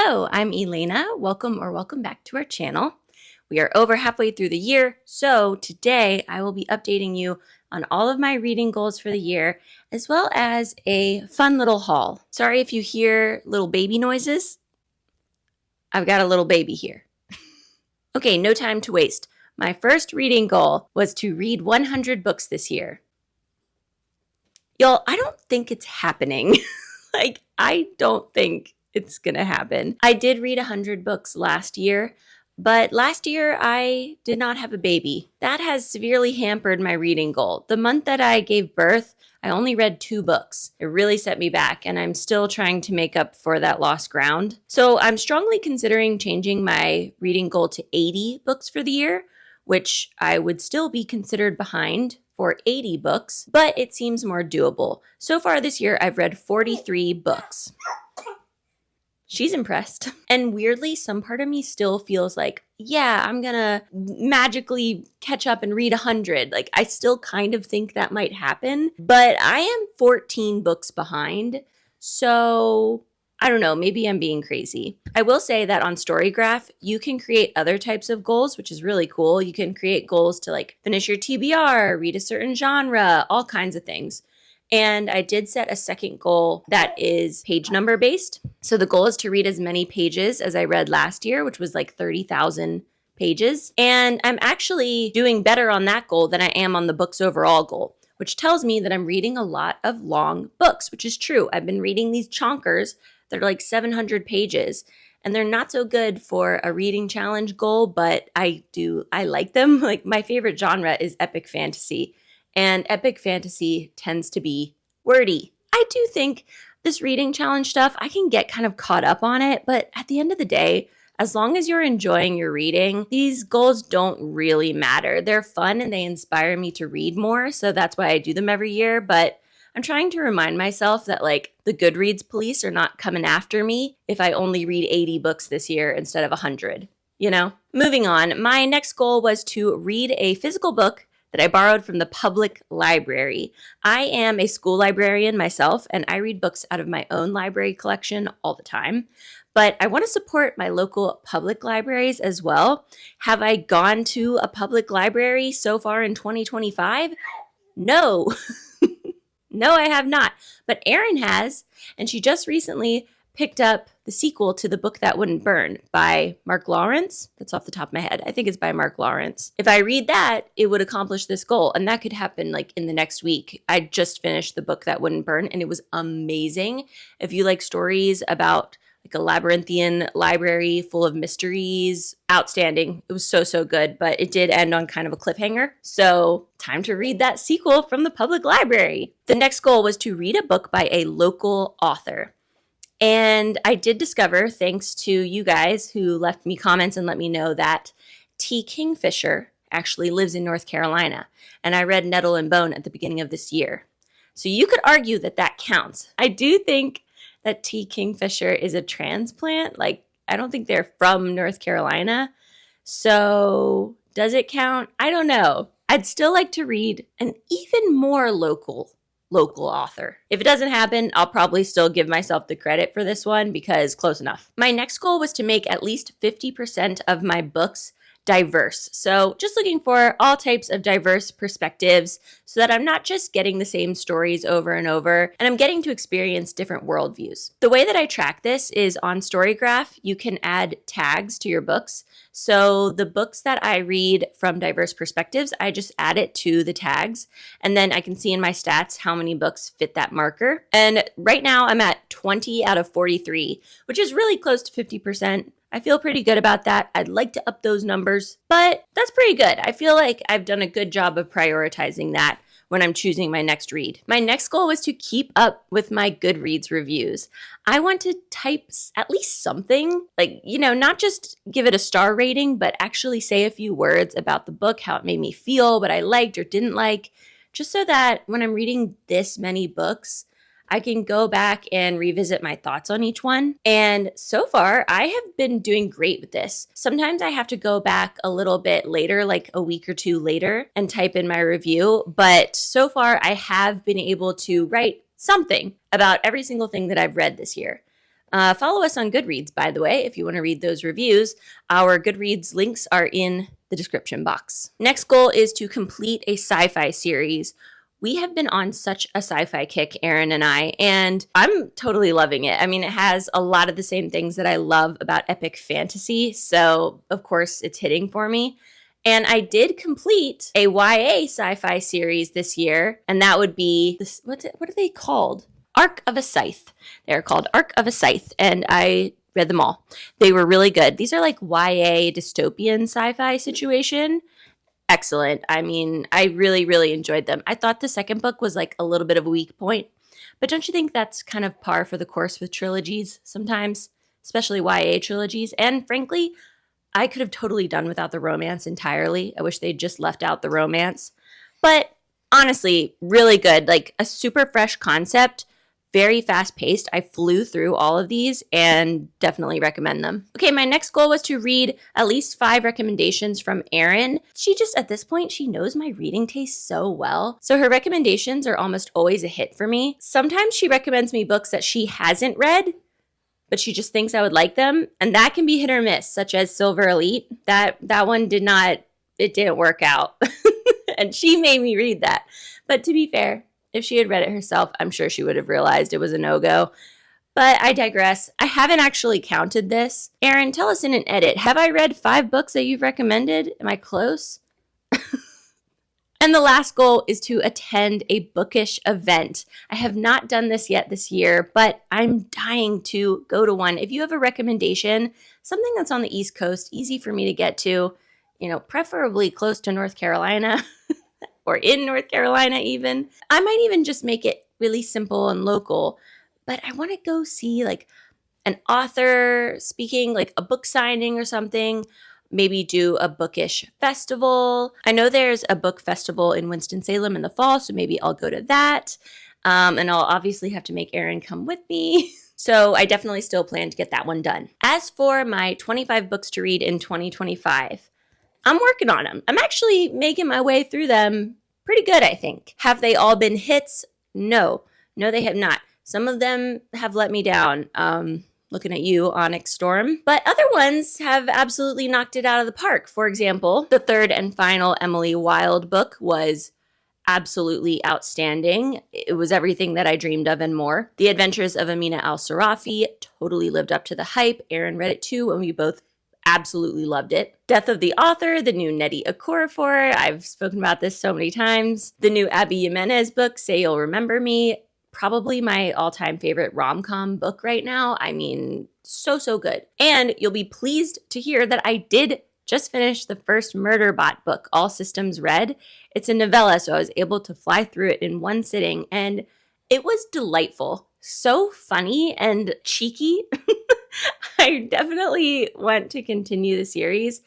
Hello, I'm Elena. Welcome back to our channel. We are over halfway through the year, so today I will be updating you on all of my reading goals for the year, as well as a fun little haul. Sorry if you hear little baby noises. I've got a little baby here. Okay, no time to waste. My first reading goal was to read 100 books this year. Y'all, I don't think it's happening. I don't think it's gonna happen. I did read 100 books last year, but last year I did not have a baby. That has severely hampered my reading goal. The month that I gave birth, I only read 2 books. It really set me back, and I'm still trying to make up for that lost ground. So I'm strongly considering changing my reading goal to 80 books for the year, which I would still be considered behind for 80 books, but it seems more doable. So far this year, I've read 43 books. She's impressed. And weirdly, some part of me still feels like, yeah, I'm gonna magically catch up and read 100. I still kind of think that might happen, but I am 14 books behind. So I don't know, maybe I'm being crazy. I will say that on Storygraph, you can create other types of goals, which is really cool. You can create goals to finish your TBR, read a certain genre, all kinds of things. And I did set a second goal that is page number based. So the goal is to read as many pages as I read last year, which was 30,000 pages. And I'm actually doing better on that goal than I am on the books overall goal, which tells me that I'm reading a lot of long books, which is true. I've been reading these chonkers that are 700 pages. And they're not so good for a reading challenge goal, but I like them. My favorite genre is epic fantasy. And epic fantasy tends to be wordy. I do think this reading challenge stuff, I can get kind of caught up on it. But at the end of the day, as long as you're enjoying your reading, these goals don't really matter. They're fun and they inspire me to read more. So that's why I do them every year. But I'm trying to remind myself that the Goodreads police are not coming after me if I only read 80 books this year instead of 100, Moving on, my next goal was to read a physical book that I borrowed from the public library. I am a school librarian myself, and I read books out of my own library collection all the time. But I want to support my local public libraries as well. Have I gone to a public library so far in 2025? No. No, I have not. But Erin has, and she just recently picked up the sequel to The Book That Wouldn't Burn by Mark Lawrence. That's off the top of my head. I think it's by Mark Lawrence. If I read that, it would accomplish this goal, and that could happen in the next week. I just finished The Book That Wouldn't Burn, and it was amazing. If you like stories about a labyrinthian library full of mysteries, outstanding. It was so good, but it did end on kind of a cliffhanger. So time to read that sequel from the public library. The next goal was to read a book by a local author. And I did discover, thanks to you guys who left me comments and let me know, that T. Kingfisher actually lives in North Carolina. And I read Nettle and Bone at the beginning of this year. So you could argue that that counts. I do think that T. Kingfisher is a transplant. I don't think they're from North Carolina. So does it count? I don't know. I'd still like to read an even more local author. If it doesn't happen, I'll probably still give myself the credit for this one because close enough. My next goal was to make at least 50% of my books diverse. So just looking for all types of diverse perspectives so that I'm not just getting the same stories over and over, and I'm getting to experience different worldviews. The way that I track this is on Storygraph. You can add tags to your books. So the books that I read from diverse perspectives, I just add it to the tags, and then I can see in my stats how many books fit that marker. And right now I'm at 20 out of 43, which is really close to 50%. I feel pretty good about that. I'd like to up those numbers, but that's pretty good. I feel like I've done a good job of prioritizing that when I'm choosing my next read. My next goal was to keep up with my Goodreads reviews. I want to type at least something, not just give it a star rating, but actually say a few words about the book, how it made me feel, what I liked or didn't like, just so that when I'm reading this many books, I can go back and revisit my thoughts on each one. And so far, I have been doing great with this. Sometimes I have to go back a little bit later, a week or two later, and type in my review. But so far, I have been able to write something about every single thing that I've read this year. Follow us on Goodreads, by the way, if you want to read those reviews. Our Goodreads links are in the description box. Next goal is to complete a sci-fi series. We have been on such a sci-fi kick, Erin and I, and I'm totally loving it. I mean, it has a lot of the same things that I love about epic fantasy, so of course it's hitting for me. And I did complete a YA sci-fi series this year, and that would be, what are they called? Arc of a Scythe. They're called Arc of a Scythe, and I read them all. They were really good. These are like YA dystopian sci-fi situation. Excellent. I mean, I really, really enjoyed them. I thought the second book was like a little bit of a weak point, but don't you think that's kind of par for the course with trilogies sometimes, especially YA trilogies? And frankly, I could have totally done without the romance entirely. I wish they'd just left out the romance. But honestly, really good. Like a super fresh concept. Very fast paced. I flew through all of these and definitely recommend them. Okay, my next goal was to read at least 5 recommendations from Erin. She just, at this point, she knows my reading taste so well. So her recommendations are almost always a hit for me. Sometimes she recommends me books that she hasn't read, but she just thinks I would like them. And that can be hit or miss, such as Silver Elite. That one didn't work out. And she made me read that. But to be fair, if she had read it herself, I'm sure she would have realized it was a no-go. But I digress. I haven't actually counted this. Erin, tell us in an edit. Have I read 5 books that you've recommended? Am I close? And the last goal is to attend a bookish event. I have not done this yet this year, but I'm dying to go to one. If you have a recommendation, something that's on the East Coast, easy for me to get to, preferably close to North Carolina, or in North Carolina even. I might even just make it really simple and local, but I want to go see like an author speaking, like a book signing or something, maybe do a bookish festival. I know there's a book festival in Winston-Salem in the fall, so maybe I'll go to that. And I'll obviously have to make Erin come with me. So I definitely still plan to get that one done. As for my 25 books to read in 2025, I'm working on them. I'm actually making my way through them pretty good, I think. Have they all been hits? No, they have not. Some of them have let me down. Looking at you, Onyx Storm. But other ones have absolutely knocked it out of the park. For example, the third and final Emily Wilde book was absolutely outstanding. It was everything that I dreamed of and more. The Adventures of Amina al-Sarafi totally lived up to the hype. Erin read it too, and we both absolutely loved it. Death of the Author, the new Nnedi Okorafor. I've spoken about this so many times. The new Abby Jimenez book, Say You'll Remember Me. Probably my all-time favorite rom-com book right now. I mean, so good. And you'll be pleased to hear that I did just finish the first Murderbot book, All Systems Red. It's a novella, so I was able to fly through it in one sitting, and it was delightful. So funny and cheeky. I definitely want to continue the series,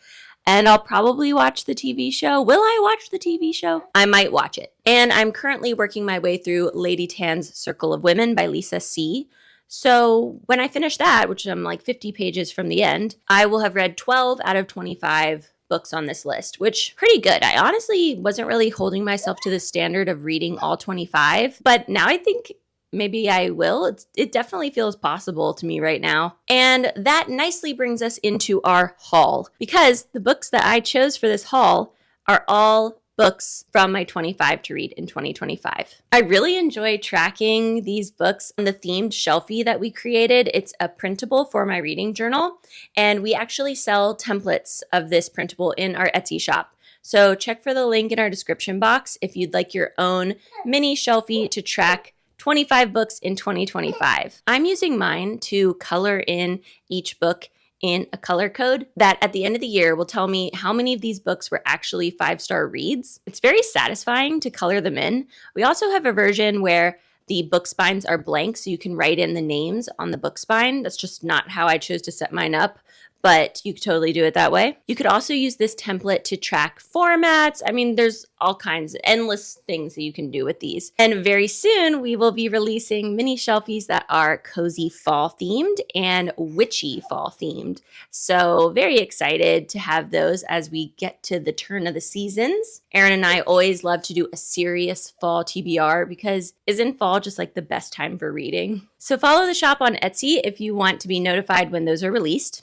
and I'll probably watch the TV show. Will I watch the TV show? I might watch it. And I'm currently working my way through Lady Tan's Circle of Women by Lisa C. So when I finish that, which I'm like 50 pages from the end, I will have read 12 out of 25 books on this list, which pretty good. I honestly wasn't really holding myself to the standard of reading all 25, but now I think maybe I will. It definitely feels possible to me right now. And that nicely brings us into our haul, because the books that I chose for this haul are all books from my 25 to read in 2025. I really enjoy tracking these books on the themed shelfie that we created. It's a printable for my reading journal, and we actually sell templates of this printable in our Etsy shop. So check for the link in our description box if you'd like your own mini shelfie to track 25 books in 2025. I'm using mine to color in each book in a color code that at the end of the year will tell me how many of these books were actually 5-star reads. It's very satisfying to color them in. We also have a version where the book spines are blank, so you can write in the names on the book spine. That's just not how I chose to set mine up, but you could totally do it that way. You could also use this template to track formats. I mean, there's all kinds, endless things that you can do with these. And very soon, we will be releasing mini shelfies that are cozy fall themed and witchy fall themed. So very excited to have those as we get to the turn of the seasons. Erin and I always love to do a serious fall TBR because isn't fall just like the best time for reading? So follow the shop on Etsy if you want to be notified when those are released.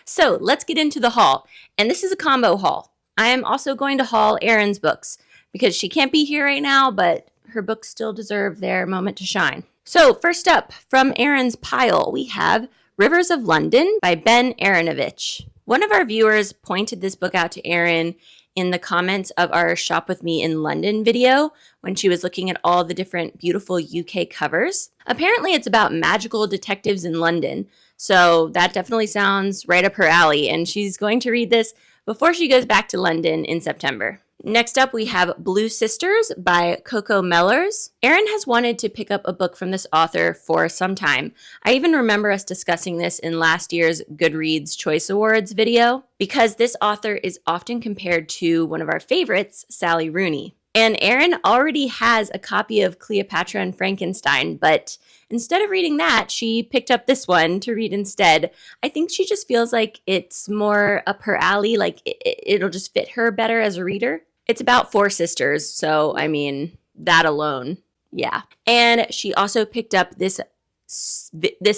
So let's get into the haul. And this is a combo haul. I am also going to haul Erin's books because she can't be here right now, but her books still deserve their moment to shine. So first up, from Erin's pile, we have Rivers of London by Ben Aaronovitch. One of our viewers pointed this book out to Erin in the comments of our Shop With Me in London video when she was looking at all the different beautiful UK covers. Apparently it's about magical detectives in London, so that definitely sounds right up her alley, and she's going to read this before she goes back to London in September. Next up, we have Blue Sisters by Coco Mellors. Erin has wanted to pick up a book from this author for some time. I even remember us discussing this in last year's Goodreads Choice Awards video, because this author is often compared to one of our favorites, Sally Rooney. And Erin already has a copy of Cleopatra and Frankenstein, but instead of reading that, she picked up this one to read instead. I think she just feels like it's more up her alley, like it'll just fit her better as a reader. It's about 4 sisters, so I mean, that alone, yeah. And she also picked up this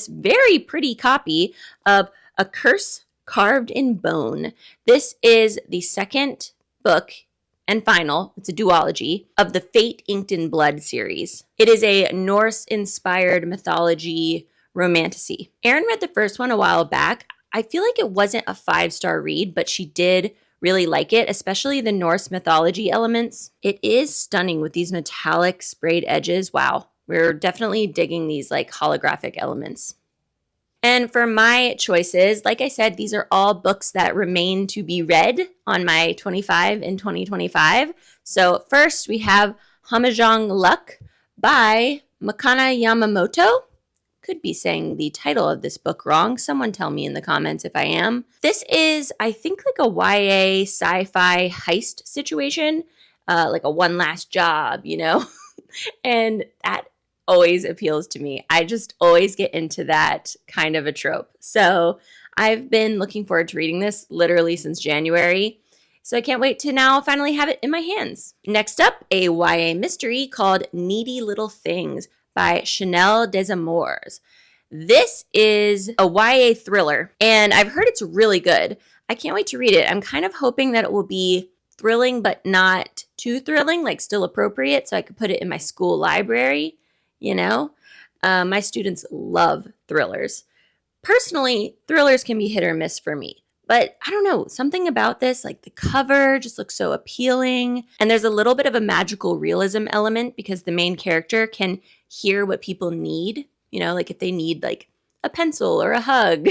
very pretty copy of A Curse Carved in Bone. This is the second book and final, it's a duology, of the Fate Inked in Blood series. It is a Norse-inspired mythology romantasy. Erin read the first one a while back. I feel like it wasn't a 5-star read, but she did really like it, especially the Norse mythology elements. It is stunning with these metallic sprayed edges. Wow, we're definitely digging these like holographic elements. And for my choices, like I said, these are all books that remain to be read on my 25 in 2025. So first we have Hamajang Luck by Makana Yamamoto. Could be saying the title of this book wrong. Someone tell me in the comments if I am. This is, I think, like a YA sci-fi heist situation, like a One Last Job, you know? And that always appeals to me. I just always get into that kind of a trope. So I've been looking forward to reading this literally since January. So I can't wait to now finally have it in my hands. Next up, a YA mystery called Needy Little Things by Chanel Desamours. This is a YA thriller, and I've heard it's really good. I can't wait to read it. I'm kind of hoping that it will be thrilling, but not too thrilling, like still appropriate, so I could put it in my school library. You know, my students love thrillers. Personally, thrillers can be hit or miss for me. But I don't know, something about this, like the cover just looks so appealing. And there's a little bit of a magical realism element because the main character can hear what people need. You know, like if they need like a pencil or a hug.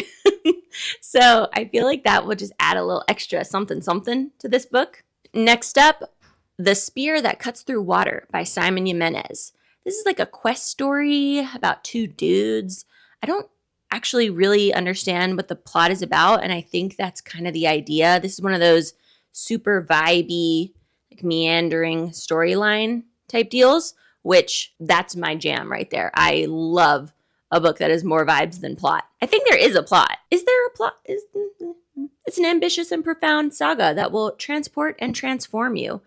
So I feel like that will just add a little extra something to this book. Next up, The Spear That Cuts Through Water by Simon Jimenez. This is like a quest story about 2 dudes. I don't actually really understand what the plot is about, and I think that's kind of the idea. This is one of those super vibey, like meandering storyline type deals, which that's my jam right there. I love a book that is more vibes than plot. I think there is a plot. Is there a plot? It's an ambitious and profound saga that will transport and transform you.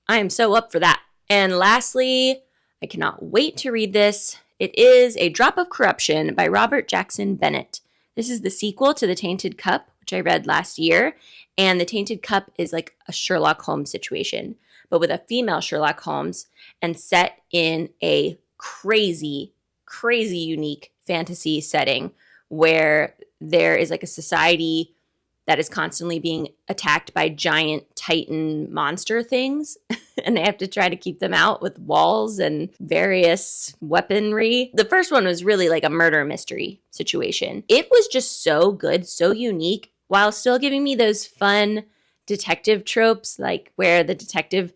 I am so up for that. And lastly, I cannot wait to read this. It is A Drop of Corruption by Robert Jackson Bennett. This is the sequel to The Tainted Cup, which I read last year. And The Tainted Cup is like a Sherlock Holmes situation, but with a female Sherlock Holmes and set in a crazy unique fantasy setting where there is like a society that is constantly being attacked by giant Titan monster things. And they have to try to keep them out with walls and various weaponry. The first one was really like a murder mystery situation. It was just so good, so unique, while still giving me those fun detective tropes, like where the detective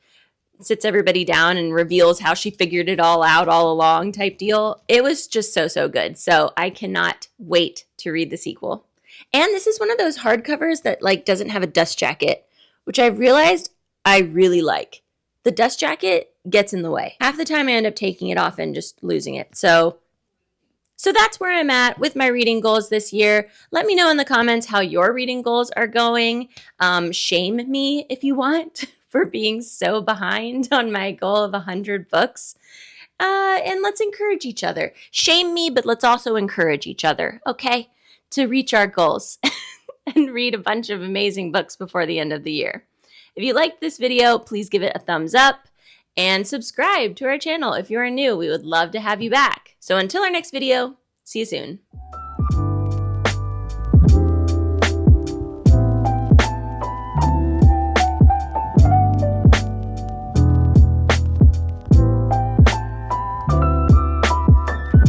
sits everybody down and reveals how she figured it all out all along type deal. It was just so good. So I cannot wait to read the sequel. And this is one of those hardcovers that like doesn't have a dust jacket, which I've realized I really like. The dust jacket gets in the way. Half the time I end up taking it off and just losing it. So that's where I'm at with my reading goals this year. Let me know in the comments how your reading goals are going. Shame me if you want for being so behind on my goal of 100 books. And let's encourage each other. Shame me, but let's also encourage each other, okay? To reach our goals and read a bunch of amazing books before the end of the year. If you liked this video, please give it a thumbs up and subscribe to our channel if you're new. We would love to have you back. So until our next video, see you soon.